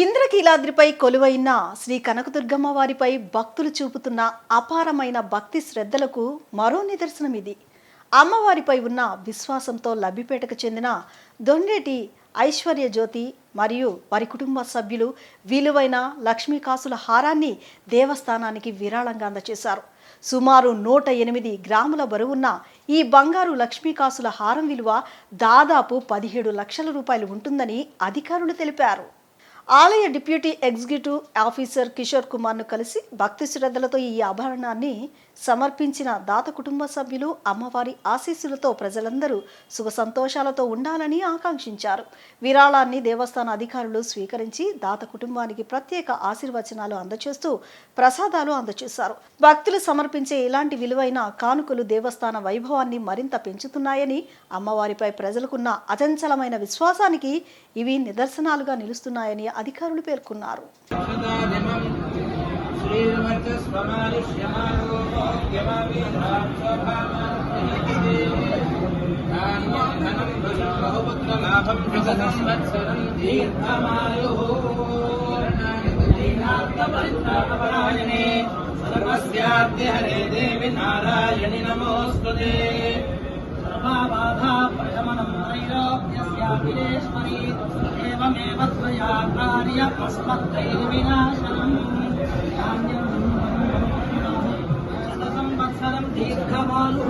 ఇంద్రకీలాద్రిపై కొలువైన శ్రీ కనకదుర్గమ్మ వారిపై భక్తులు చూపుతున్న అపారమైన భక్తి శ్రద్ధలకు మరో నిదర్శనం ఇది. అమ్మవారిపై ఉన్న విశ్వాసంతో లబ్బిపేటకు చెందిన దొండేటి ఐశ్వర్య జ్యోతి మరియు వారి కుటుంబ సభ్యులు విలువైన లక్ష్మీకాసుల హారాన్ని దేవస్థానానికి విరాళంగా అందజేశారు. సుమారు 108 గ్రాముల బరువున్న ఈ బంగారు లక్ష్మీకాసుల హారం విలువ దాదాపు 17 లక్షల రూపాయలు ఉంటుందని అధికారులు తెలిపారు. ఆలయ డిప్యూటీ ఎగ్జిక్యూటివ్ ఆఫీసర్ కిషోర్ కుమార్ను కలిసి భక్తి శ్రద్ధలతో ఈ ఆభరణాన్ని సమర్పించిన దాత కుటుంబ సభ్యులు అమ్మవారి ఆశీస్సులతో ప్రజలందరూ సుఖ సంతోషాలతో ఉండాలని ఆకాంక్షించారు. విరాళాన్ని దేవస్థాన అధికారులు స్వీకరించి దాత కుటుంబానికి ప్రత్యేక ఆశీర్వచనాలు అందజేస్తూ ప్రసాదాలు అందజేశారు. భక్తులు సమర్పించే ఇలాంటి విలువైన కానుకలు దేవస్థాన వైభవాన్ని మరింత పెంచుతున్నాయని, అమ్మవారిపై ప్రజలకున్న అచంచలమైన విశ్వాసానికి ఇవి నిదర్శనాలుగా నిలుస్తున్నాయని అధికారులు పేర్కొన్నారు. దీర్ఘమాలు